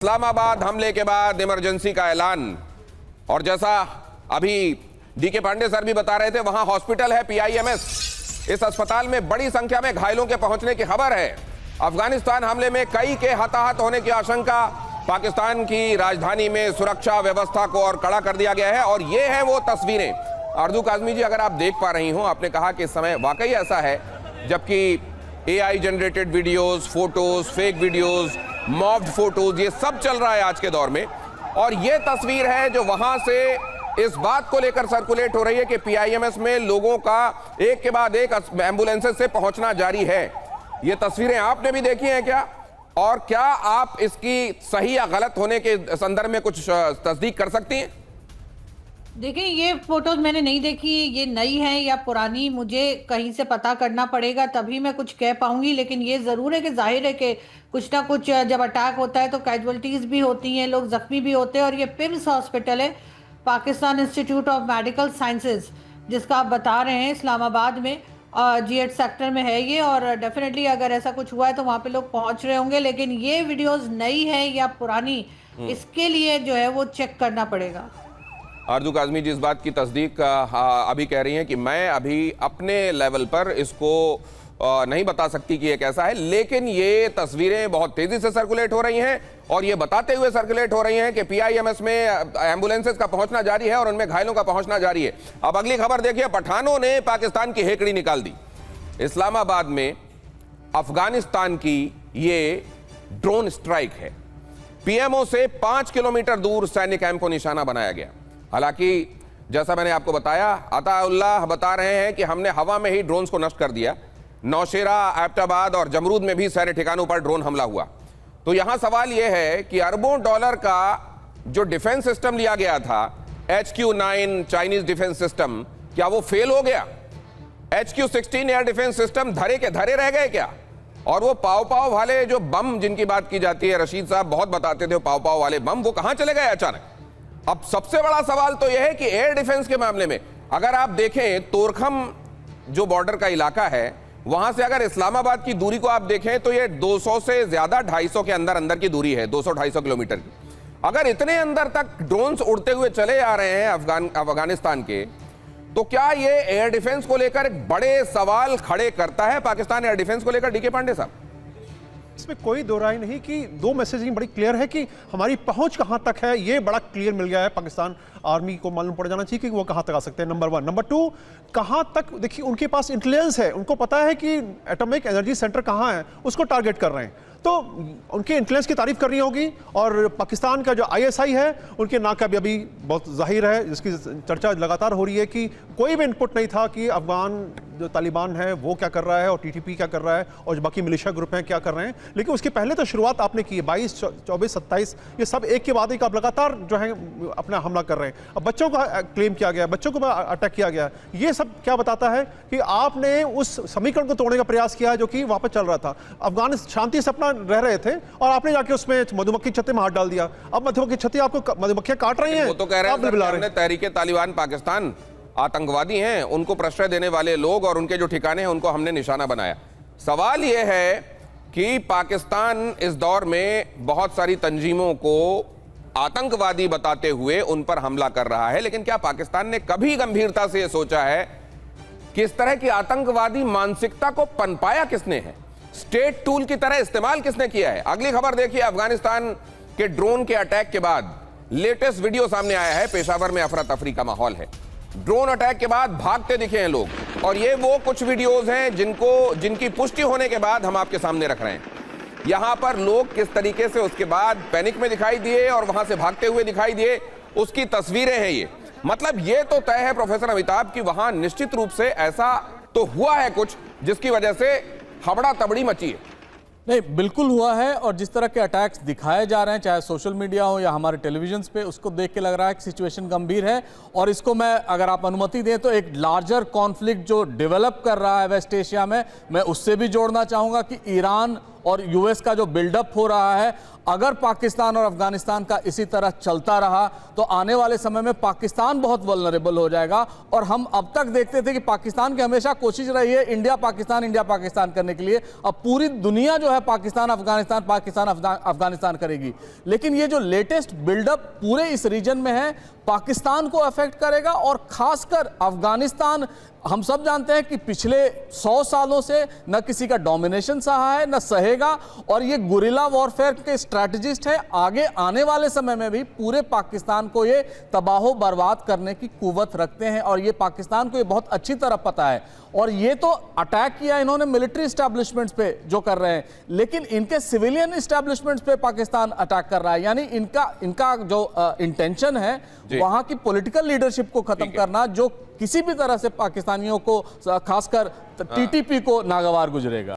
इस्लामाबाद हमले के बाद इमरजेंसी का ऐलान, और जैसा अभी डीके पांडे सर भी बता रहे थे, वहां हॉस्पिटल है पीआईएमएस। इस अस्पताल में बड़ी संख्या में घायलों के पहुंचने की खबर है। अफगानिस्तान हमले में कई के हताहत होने की आशंका। पाकिस्तान की राजधानी में सुरक्षा व्यवस्था को और कड़ा कर दिया गया है। और ये है वो तस्वीरें। आरजू काजमी जी, अगर आप देख पा रही हो, आपने कहा कि इस समय वाकई ऐसा है, जबकि AI generated videos, photos, fake videos, mopped photos, ये सब चल रहा है आज के दौर में। और ये तस्वीर है जो वहां से इस बात को लेकर सर्कुलेट हो रही है कि पीआईएमएस में लोगों का एक के बाद एक एम्बुलेंसेस से पहुंचना जारी है। ये तस्वीरें आपने भी देखी हैं क्या? और क्या आप इसकी सही या गलत होने के संदर्भ में कुछ तस्दीक कर सकती हैं? देखिए, ये फोटोज मैंने नहीं देखी, ये नई है या पुरानी, मुझे कहीं से पता करना पड़ेगा, तभी मैं कुछ कह पाऊंगी। लेकिन ये ज़रूर है कि जाहिर है कि कुछ ना कुछ जब अटैक होता है तो कैजुअलिटीज़ भी होती हैं, लोग ज़ख्मी भी होते हैं। और ये पिम्स हॉस्पिटल है, Pakistan institute of medical sciences, जिसका आप बता रहे हैं, इस्लामाबाद में G8 सेक्टर में है ये। और डेफिनेटली अगर ऐसा कुछ हुआ है तो वहाँ पे लोग पहुँच रहे होंगे। लेकिन ये वीडियोज़ नई है या पुरानी, इसके लिए जो है वो चेक करना पड़ेगा। आरजू काजमी जी इस बात की तस्दीक अभी कह रही हैं कि मैं अभी अपने लेवल पर इसको नहीं बता सकती कि ये कैसा है, लेकिन ये तस्वीरें बहुत तेजी से सर्कुलेट हो रही हैं और ये बताते हुए सर्कुलेट हो रही हैं कि पीआईएमएस में एम्बुलेंसेस का पहुंचना जारी है और उनमें घायलों का पहुंचना जारी है। अब अगली खबर देखिए, पठानों ने पाकिस्तान की हेकड़ी निकाल दी। इस्लामाबाद में अफगानिस्तान की ये ड्रोन स्ट्राइक है। पीएमओ से 5 किलोमीटर दूर सैन्य कैंप को निशाना बनाया गया। हालांकि जैसा मैंने आपको बताया, अताउल्लाह बता रहे हैं कि हमने हवा में ही ड्रोन्स को नष्ट कर दिया। नौशेरा, एबटाबाद और जमरूद में भी सैन्य ठिकानों पर ड्रोन हमला हुआ। तो यहां सवाल यह है कि अरबों डॉलर का जो डिफेंस सिस्टम लिया गया था, HQ-9 चाइनीज डिफेंस सिस्टम, क्या वो फेल हो गया? HQ-16 एयर डिफेंस सिस्टम धरे के धरे रह गए क्या? और वो पाव पाव वाले जो बम जिनकी बात की जाती है, रशीद साहब बहुत बताते थे, पाव पाव वाले बम, वो कहां चले गए अचानक? अब सबसे बड़ा सवाल तो यह है कि एयर डिफेंस के मामले में अगर आप देखें, तोरखम जो बॉर्डर का इलाका है, वहां से अगर इस्लामाबाद की दूरी को आप देखें तो ये 200 से ज्यादा 250 के अंदर की दूरी है, 200-250 किलोमीटर की। अगर इतने अंदर तक ड्रोन्स उड़ते हुए चले आ रहे हैं अफगानिस्तान के, तो क्या ये एयर डिफेंस को लेकर एक बड़े सवाल खड़े करता है पाकिस्तान एयर डिफेंस को लेकर? डीके पांडे साहब, इसमें कोई दो राय नहीं कि दो मैसेजिंग बड़ी क्लियर है कि हमारी पहुंच कहां तक है, ये बड़ा क्लियर मिल गया है। पाकिस्तान आर्मी को मालूम पड़ जाना चाहिए कि वो कहां तक आ सकते हैं, नंबर 1। नंबर 2, कहां तक, देखिए उनके पास इंटेलिजेंस है, उनको पता है कि एटॉमिक एनर्जी सेंटर कहां है, उसको टारगेट कर रहे हैं। तो उनके इंटेलिजेंस की तारीफ करनी होगी। और पाकिस्तान का जो ISI है, उनके नाकामयाबी बहुत जाहिर है, जिसकी चर्चा लगातार हो रही है कि कोई भी इनपुट नहीं था कि अफगान जो तालिबान है वो क्या कर रहा है और TTP क्या कर रहा है और जो बाकी मिलिशिया ग्रुप हैं क्या कर रहे हैं। लेकिन उसके पहले तो शुरुआत आपने की है, 22, 24, 27, ये सब एक के बाद एक आप लगातार जो है अपना हमला कर रहे हैं। अब बच्चों का क्लेम किया गया, बच्चों को अटैक किया गया। ये सब क्या बताता है कि आपने उस समीकरण को तोड़ने का प्रयास किया जो कि वहां पर चल रहा था। अफगान शांति से अपना रह रहे थे और आपने जाके उसमें मधुमक्खी छत्ते में हाथ डाल दिया। अब मधुमक्खी छत्ते आपको मधुमक्खियां काट रही हैं। वो तो कह रहे हैं तहरीके तालिबान पाकिस्तान आतंकवादी हैं, उनको प्रश्रय देने वाले लोग और उनके जो ठिकाने हैं उनको हमने निशाना बनाया। सवाल यह है कि पाकिस्तान इस दौर में बहुत सारी तंजीमों को आतंकवादी बताते हुए उन पर हमला कर रहा है, लेकिन क्या पाकिस्तान ने कभी गंभीरता से यह सोचा है कि इस तरह की आतंकवादी मानसिकता को पनपाया किसने है, स्टेट टूल की तरह इस्तेमाल किसने किया है? अगली खबर देखिए, अफगानिस्तान के ड्रोन के अटैक के बाद लेटेस्ट वीडियो सामने आया है। पेशावर में अफरा तफरी का माहौल है। ड्रोन अटैक के बाद भागते दिखे हैं लोग, और ये वो कुछ वीडियोस हैं जिनकी पुष्टि होने के बाद हम आपके सामने रख रहे हैं। यहां पर लोग किस तरीके से उसके बाद पैनिक में दिखाई दिए और वहां से भागते हुए दिखाई दिए, उसकी तस्वीरें हैं ये। मतलब ये तो तय है प्रोफेसर अमिताभ कि वहां निश्चित रूप से ऐसा तो हुआ है कुछ जिसकी वजह से हबड़ा तबड़ी मची है। नहीं, बिल्कुल हुआ है। और जिस तरह के अटैक्स दिखाए जा रहे हैं, चाहे सोशल मीडिया हो या हमारे टेलीविजन पे, उसको देख के लग रहा है कि सिचुएशन गंभीर है। और इसको मैं, अगर आप अनुमति दें, तो एक लार्जर कॉन्फ्लिक्ट जो डेवलप कर रहा है वेस्ट एशिया में, मैं उससे भी जोड़ना चाहूँगा कि ईरान और यूएस का जो बिल्डअप हो रहा है, अगर पाकिस्तान और अफगानिस्तान का इसी तरह चलता रहा तो आने वाले समय में पाकिस्तान बहुत वल्नरेबल हो जाएगा। और हम अब तक देखते थे कि पाकिस्तान की हमेशा कोशिश रही है इंडिया पाकिस्तान करने के लिए। अब पूरी दुनिया जो है पाकिस्तान अफगानिस्तान करेगी। लेकिन ये जो लेटेस्ट बिल्डअप पूरे इस रीजन में है, पाकिस्तान को अफेक्ट करेगा और खासकर अफगानिस्तान। हम सब जानते हैं कि पिछले 100 सालों से न किसी का डोमिनेशन सहा है, न सहेगा, और ये गुरिल्ला वॉरफेयर के स्ट्रैटेजिस्ट है। आगे आने वाले समय में भी पूरे पाकिस्तान को ये तबाह बर्बाद करने की कुव्वत रखते हैं और ये पाकिस्तान को ये बहुत अच्छी तरह पता है। और ये तो अटैक किया इन्होंने मिलिट्री एस्टैब्लिशमेंट्स पे जो कर रहे हैं, लेकिन इनके सिविलियन एस्टैब्लिशमेंट्स पे पाकिस्तान अटैक कर रहा है। यानी इनका जो इंटेंशन है वहां की पॉलिटिकल लीडरशिप को खत्म करना, जो किसी भी तरह से पाकिस्तानियों को खासकर टीटीपी को नागवार गुजरेगा।